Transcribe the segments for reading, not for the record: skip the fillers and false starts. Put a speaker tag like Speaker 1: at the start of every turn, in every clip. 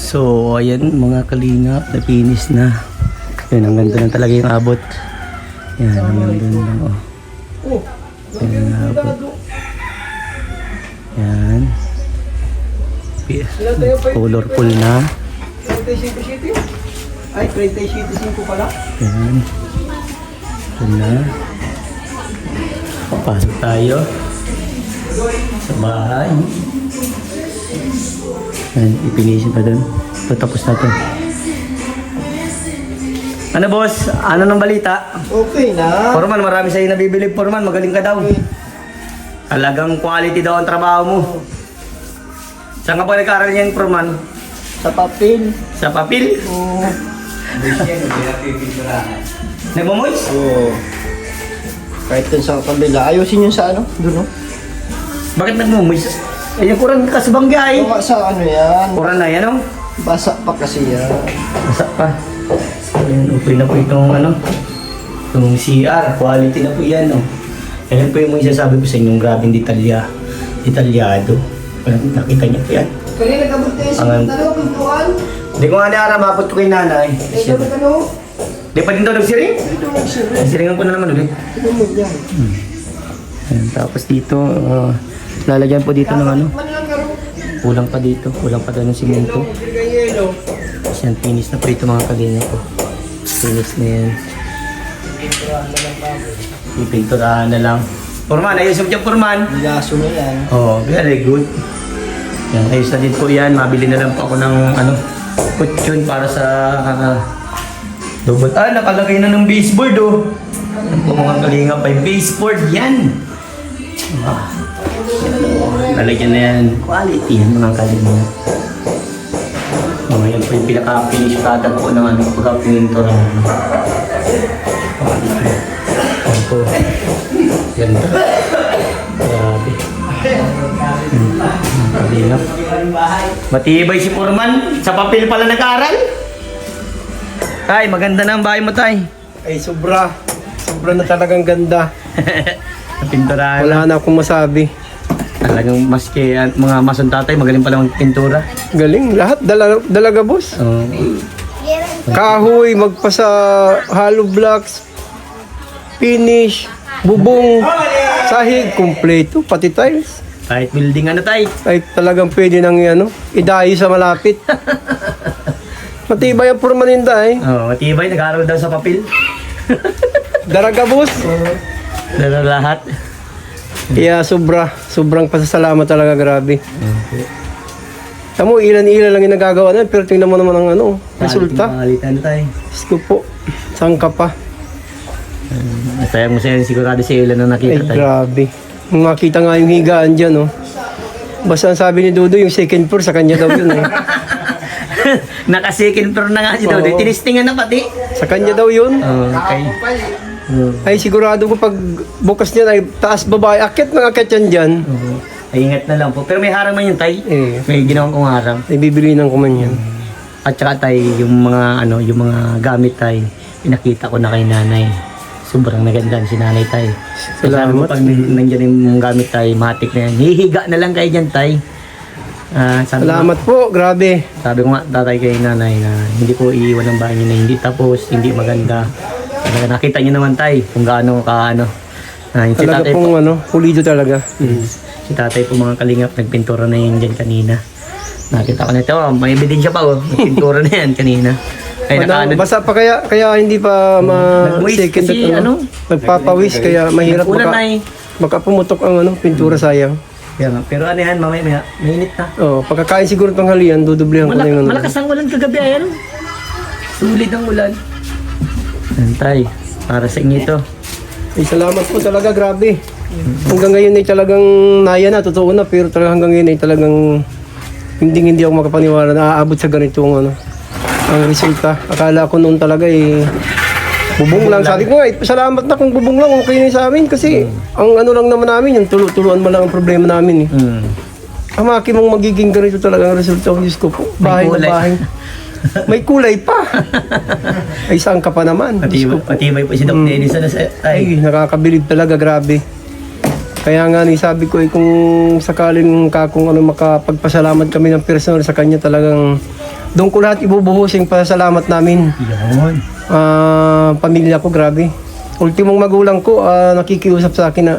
Speaker 1: So, ayan mga kalingap, na-finish na. Yan, ang ganda na talaga yung abot. Yan, ang ganda lang, oh. Yan ang abot. Yan. Colorful na.
Speaker 2: 37 ay 37 pala.
Speaker 1: Yan. Yan na. Pasok tayo sa bahay. Yan, ipinisin pa dun. Tapos na to. Ano boss? Ano ng balita?
Speaker 2: Okay na.
Speaker 1: Foreman, marami sa'yo nabibili. Foreman, magaling ka daw. Talagang quality daw ang trabaho mo. Saan ka pa nag-aaral niyan, Foreman?
Speaker 2: Sa papel.
Speaker 1: Sa papel?
Speaker 2: Oo.
Speaker 1: Nagmamoys?
Speaker 2: Oo. Kahit dun sa kabila. Ayusin yun sa ano? Doon, no?
Speaker 1: Bakit nagmamoys? Eh, yung kuran kasabang gay.
Speaker 2: Gawa sa ano yan.
Speaker 1: Kuran na yan, oh.
Speaker 2: Basa pa kasi yan.
Speaker 1: Basa pa. Ayan, okay na po itong ano. Itong CR. Quality na po yan, oh. Ayan po yung mga isasabi ko sa inyong grabing detalyado. Nakita niyo po yan.
Speaker 2: Kanina nagabot tayo sa
Speaker 1: Ang-
Speaker 2: dalawa pintuan.
Speaker 1: Hindi ko nga na mapot ko kay nanay.
Speaker 2: Eh, dapat ano?
Speaker 1: Di pa din daw nagsiring?
Speaker 2: Ito lang siya.
Speaker 1: Nagsiringan ko na naman ulit.
Speaker 2: Ito mo yan.
Speaker 1: Ayan, tapos dito, lalagyan po dito ng ano.
Speaker 2: Manilang karo.
Speaker 1: Kulang pa dito. Kulang pa daw ng simento.
Speaker 2: Yelo.
Speaker 1: Kasi yan, finish na po ito mga kalinga ko. Finish na yan. Ipinturahan na lang. Purman, ayos mo dyan, Purman.
Speaker 2: Bilaso na yan.
Speaker 1: Oh, very good. Yan, ayos na din po yan. Mabili na lang po ako ng ano, kutsyon para sa double. Ah, nakalagay na ng baseboard oh. Yan po mga kalinga pa yung baseboard yan. Ah, lalagyan na yan. Quality yan mga kalinga. Oh, yan po yung pinaka-finish product po ng ano, pagka-pininturahan. Quality. Yan po. Ganda. Grabe. Kalingap. Matibay si Foreman. Sa papel pala nag-aaral. Tay, maganda na ang bahay mo, Tay.
Speaker 2: Ay, sobra. Sobra na talagang ganda.
Speaker 1: Napinturahan.
Speaker 2: Wala na akong masabi.
Speaker 1: Talagang maski at mga mason tatay, magaling pala magpintura.
Speaker 2: Galing. Lahat dalaga, boss.
Speaker 1: Oh.
Speaker 2: Kahoy, magpasa hollow blocks, finish, bubong, sahig, kompleto, pati tiles.
Speaker 1: Kahit building ano, Tay.
Speaker 2: Ay talagang pwede nang ano, idayo sa malapit. Matibay ang permanente eh.
Speaker 1: Oh, matibay. Nag-aaral daw sa papel.
Speaker 2: Daraga, boss.
Speaker 1: Dala lahat.
Speaker 2: Kaya sobrang pasasalamat talaga, grabe.
Speaker 1: Okay.
Speaker 2: Tamo, ilan-ilan lang yung nagagawa na, pero tingnan mo naman ang ano, resulta.
Speaker 1: Quality ano, Tay.
Speaker 2: Diyos ko po, saan ka pa?
Speaker 1: Masaya mo sa'yo, sigurado sa ilan na
Speaker 2: Ay,
Speaker 1: nakita, Tay.
Speaker 2: grabe. Makita nga yung higaan dyan, oh. Basta ang sabi ni Dodo, yung second floor, sa kanya daw yun, eh.
Speaker 1: Naka-second floor na nga si Dodi.
Speaker 2: Oo.
Speaker 1: Tinistingan na pati.
Speaker 2: Sa kanya daw yun.
Speaker 1: Okay.
Speaker 2: Ay, sigurado ko pag bukas niyan ay taas babae. Akit ng akit yan dyan.
Speaker 1: Ay, ingat na lang po. Pero may harang man yung Tay.
Speaker 2: Eh,
Speaker 1: May ginawang kong harang.
Speaker 2: ay bibili ng kuman yan.
Speaker 1: At saka Tay, yung mga ano, yung mga gamit Tay, pinakita ko na kay nanay. Sobrang nagandaan si nanay Tay.
Speaker 2: Salamat.
Speaker 1: Sabi mo, pag nandiyan yung gamit Tay, matik na yan. Hihiga na lang kayo dyan Tay.
Speaker 2: Salamat po, grabe.
Speaker 1: Sabi ko nga tatay kay nanay na hindi ko iiwan ang bahay niyo na hindi tapos, hindi maganda. Talaga nakita niyo naman Tay kung gaano ka ano. Si
Speaker 2: Talaga
Speaker 1: tatay po,
Speaker 2: pong ano, pulido talaga.
Speaker 1: si tatay po mga kalingap nagpintura na yun dyan kanina. Nakita ko na ito, may ebidensya pa oh. Nagpintura na yan kanina. Ay nakaano.
Speaker 2: Basta pa kaya hindi pa
Speaker 1: Nag-waste
Speaker 2: second
Speaker 1: kasi,
Speaker 2: at
Speaker 1: ano?
Speaker 2: nagpapawis kaya mahirap
Speaker 1: Ulan na
Speaker 2: baka pumutok ang ano, pintura sayang.
Speaker 1: Kaya nga, pero ano yan, mamaya mainit na.
Speaker 2: Oh, pagkakain siguro tanghalian, dudublihan ko na yung ano.
Speaker 1: Malakas ang ulan kagabi ayan. Sulit ang ulan. Antay, para sa inyo ito.
Speaker 2: Ay, salamat po talaga, grabe. Hanggang ngayon ay talagang naya na, totoo na, pero talagang hanggang ngayon ay talagang hindi ako makapaniwala na aabot sa ganitong ano, ang resulta. Akala ko noon talaga bubong lang. Sabi ko nga, salamat na kung bubong lang, okay na sa amin. Kasi ang ano lang naman namin, yung tuluan mo lang ang problema namin eh. Amaki mong magiging ganito talaga ang resulta. Diyos ko po, bahay na
Speaker 1: kulay.
Speaker 2: bahay. May kulay pa. Ay, saan ka pa naman? Diyos ko po.
Speaker 1: Patibay po si Doc Dennis na sa
Speaker 2: Ay, nakakabilib talaga, grabe. Kaya nga ni sabi ko kung sakaling kung ano makapagpasalamat kami ng personal sa kanya talagang Doon ko lahat ibubuhos yung pasalamat namin.
Speaker 1: Yun.
Speaker 2: Pamilya ko, grabe. Ultimong magulang ko, nakikiusap sa akin na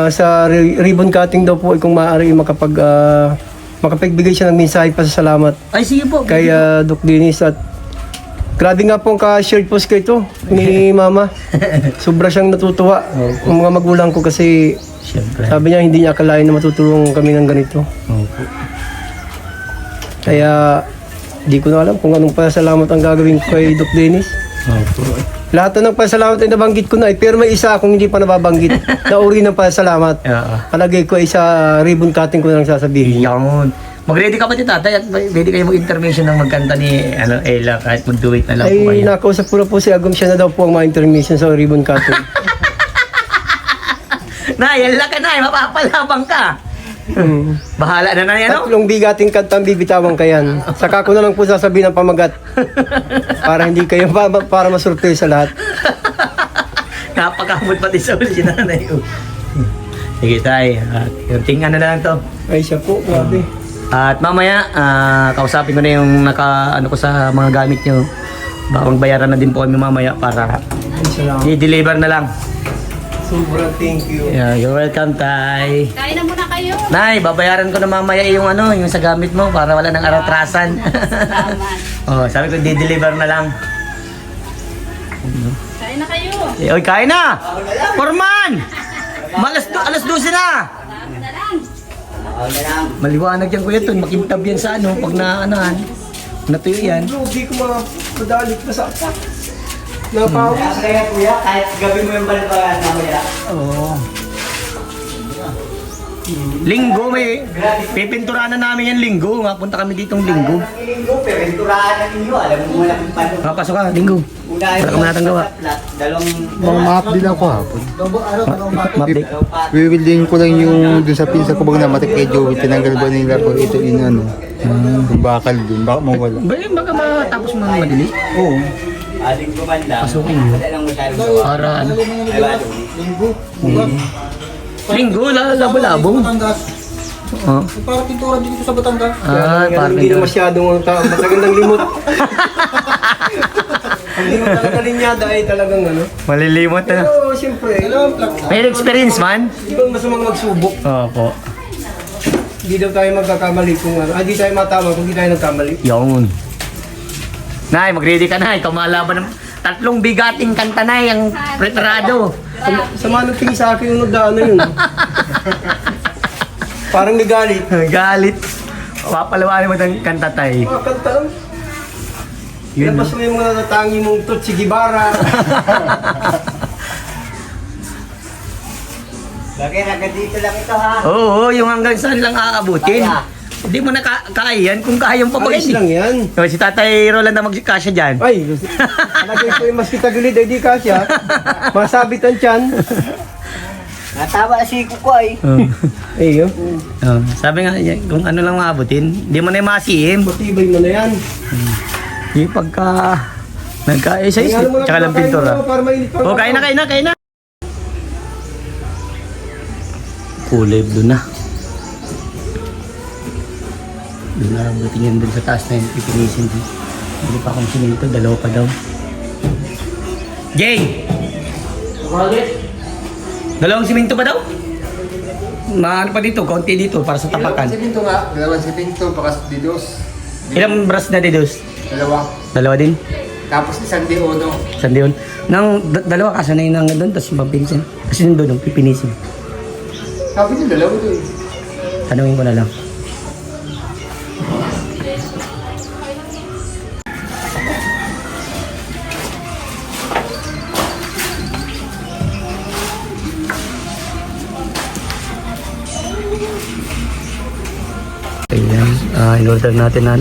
Speaker 2: sa ribbon cutting daw po, kung maaari makapagbigay siya ng mensahe pasasalamat
Speaker 1: Ay, sige po.
Speaker 2: kay Doc Dennis. At grabe nga po ang ka-shared post ko ito ni Mama. Sobra siyang natutuwa ang mga magulang ko kasi
Speaker 1: Siyempre.
Speaker 2: sabi niya hindi niya akalain na matutulong kami ng ganito.
Speaker 1: Opo.
Speaker 2: Kaya di ko na alam kung anong pasalamat ang gagawin ko kay Doc Dennis.
Speaker 1: Opo.
Speaker 2: Lahat na ng pasalamat ay nabanggit ko na pero may isa akong hindi pa nababanggit na uri ng pasalamat. Palagay ko ay sa ribbon cutting ko na lang sasabihin.
Speaker 1: Yun. Mag-ready ka ba ti tatay at ready kayo mag-intermission ng magkanta ni Ella kahit mag-duet na lang po
Speaker 2: Ay,
Speaker 1: kayo.
Speaker 2: nakausap ko na po si Agum, siya na daw po ang ma-intermission sa ribbon cutting.
Speaker 1: Nay, Ella ka Nay, mapapalabang ka. Bahala na yan, no?
Speaker 2: Tatlong bigating kantang bibitawan ka yan. Saka ko na lang po sasabihin ng pamagat. Para hindi kayo, para masurprise sa lahat.
Speaker 1: Napakamot pati sa uli si nanay. Sige tay, tingnan na lang to.
Speaker 2: Ay, siya po, grabe.
Speaker 1: At mamaya, kausapin ko na yung ano ko sa mga gamit nyo. Bawang bayaran na din po kami mamaya para
Speaker 2: Ay, salamat.
Speaker 1: i-deliver na lang.
Speaker 2: Sobrang thank you.
Speaker 1: Yeah, you're welcome, tay.
Speaker 3: Kain na muna kayo.
Speaker 1: Nay, babayaran ko na mamaya yung yung sa gamit mo para wala nang aratrasan. Oh, sabi ko di-deliver na lang.
Speaker 3: Kain na kayo.
Speaker 1: Oy, kain na! Forman! Alas 12 na! Maliwanag yan kuya to, makintab yan sa pag naanahan. Natuyo yan.
Speaker 2: Bro, di ko madalik na sa apak. Napawis.
Speaker 4: Kaya kuya, kahit gabi mo yung balibagan mamaya.
Speaker 1: Oo. Linggo may pipinturahan na namin yan linggo. Punta kami ditong linggo.
Speaker 4: Ang linggo, pero inturahan na ninyo. Alam mo malaking panong.
Speaker 1: Pasok ka, linggo.
Speaker 4: Una
Speaker 1: Wala ka manatang gawa.
Speaker 4: Dalawang...
Speaker 5: Mga map din ako hapon.
Speaker 1: Mapdik.
Speaker 5: Wiwildin ko lang yung dun sa pinsa ko bang namatay kay Joey. Tinanggal ba nila ko ito yung yung bakal dun. Baka mawala.
Speaker 1: Baka matapos mo madali?
Speaker 5: Oo.
Speaker 4: Aling gumanda.
Speaker 1: Pasukin mo.
Speaker 4: Wala lang masyadong gawa.
Speaker 1: Para ano?
Speaker 4: Ay, bato.
Speaker 1: Linggo, labo-labo. Oo.
Speaker 5: Para pintura dito sa Batangas.
Speaker 1: Parang
Speaker 2: Hindi na masyadong matagandang limot. Hindi mo talaga linyada ay talagang
Speaker 1: Malilimot na.
Speaker 2: Pero siyempre,
Speaker 1: May experience man?
Speaker 2: hindi ba masamang magsubok?
Speaker 1: Opo.
Speaker 2: Hindi daw tayo magkakamali kung hindi tayo matama kung hindi tayo nagkamali.
Speaker 1: Yun. Nay, mag-ready ka na. Ikaw malaban ng tatlong bigating kanta na yung preparado.
Speaker 2: Sa manuping sa akin yung nagdaan na yun. Parang nagalit.
Speaker 1: Galit. Papalawanin mo ng kanta tay.
Speaker 2: Kanta lang.
Speaker 1: Yun.
Speaker 2: Labas mo yung mga natangi mong Tutsi Gibara.
Speaker 4: Bagay, hanggang dito lang ito ha.
Speaker 1: Oo, yung hanggang saan lang aabutin.
Speaker 4: Kaya.
Speaker 1: Hindi mo na kaya yan kung kayang
Speaker 2: Ayos
Speaker 1: papagay.
Speaker 2: lang yan.
Speaker 1: Si Tatay Roland na magkasya dyan.
Speaker 2: Ay, nalagay ko yung mas kitagilid ay di kasya. Masabit ang tiyan.
Speaker 4: Natama na si Kukoy.
Speaker 2: Ay,
Speaker 1: Sabi nga, kung ano lang maabutin, hindi mo na yung masihim.
Speaker 2: matibay mo na yan.
Speaker 1: Yung pagka nagka-exercise,
Speaker 2: Kaya mo lang
Speaker 1: tsaka lang
Speaker 2: kumakain
Speaker 1: pintura.
Speaker 2: mo para mainit pa.
Speaker 1: O, kain na. Kulay blue na. Doon na abutin yan doon sa taas na yun, pipinisin din. Hindi pa akong sinito, dalawa pa daw. Jay! Dalawang siminto pa daw? Maano pa dito, kaunti dito para sa tapakan.
Speaker 5: Si Pinto nga. Dalawang si Pinto, baka didos.
Speaker 1: Ilang brush na dedos?
Speaker 5: Dalawa.
Speaker 1: Dalawa din?
Speaker 5: Tapos isang diodo.
Speaker 1: Saan yun? Nang dalawa kasi na yun doon, tapos mapinisin. Kasi yun doon, pipinisin.
Speaker 5: Sabi niyo dalawa to eh.
Speaker 1: Tanungin ko na lang. Ayan, in-order natin na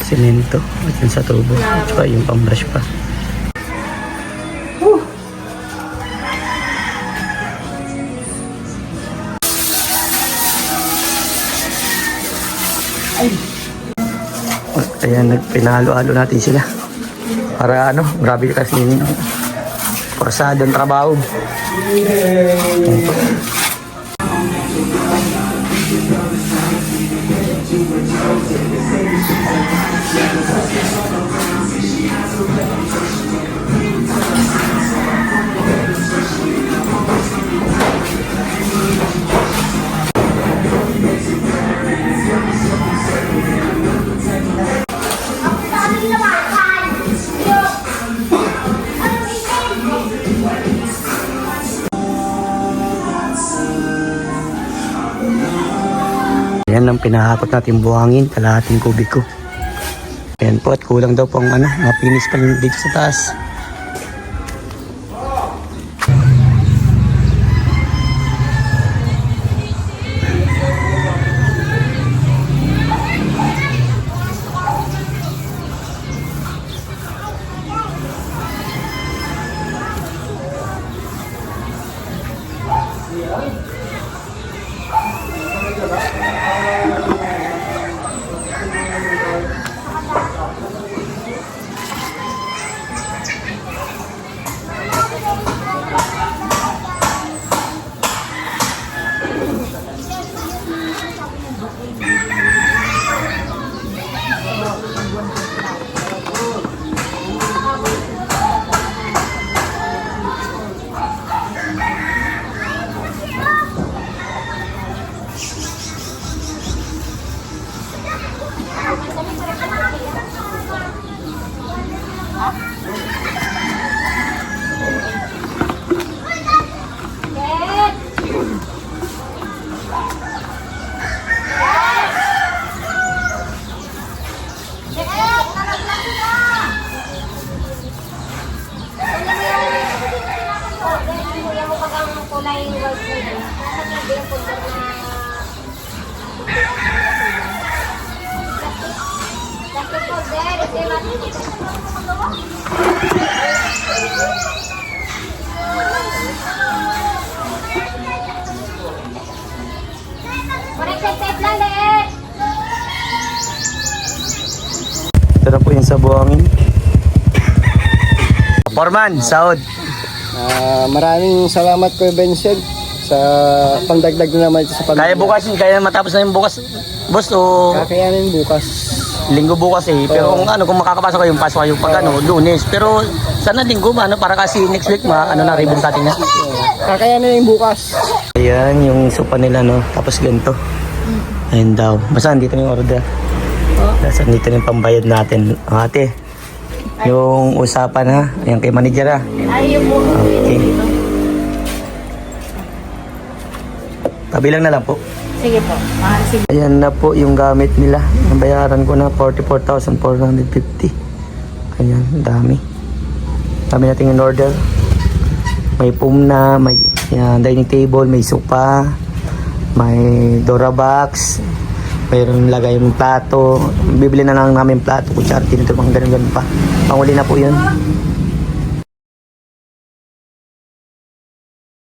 Speaker 1: semento at yun sa tubo at saka yung pang-brush pa. Ayan, pinahalo-halo natin sila para grabe kasi porsadong trabaho. Ayan ang pinahakot natin buhangin, kalahating kubiko. Ayan po, at kulang daw pong mapinis pa rin dito sa taas. Ito na po yung sa buhangin. Foreman, sahod.
Speaker 2: Maraming salamat Kuya Vincent sa pangdagdag na naman ito sa
Speaker 1: Kaya bukas, kaya matapos na yung bukas, boss, o
Speaker 2: Kakayanin bukas.
Speaker 1: linggo bukas eh. Pero kung makakapasok kayo, pasok kayo pag Lunes. Pero sana linggo para kasi next week na ribbon cutting na.
Speaker 2: Kakayanin yung bukas.
Speaker 1: Ayan yung sopa nila, no? Tapos ganito. Ayun daw. Basta andito na yung order. Tapos andito na yung pambayad natin. Ate, yung usapan ha. Ayan kay manager ha. Okay. Kabilang na lang po.
Speaker 3: Sige po. Sige.
Speaker 1: Ayan na po yung gamit nila. Nabayaran ko na 44,450. Ayan, dami. Dami natin in order. May pumna, may dining table, may sopa, may Dora box, mayroon lagay yung plato. Bibili na lang namin plato, kutsara, tinito, mga ganun-ganun pa. Panguli na po yun.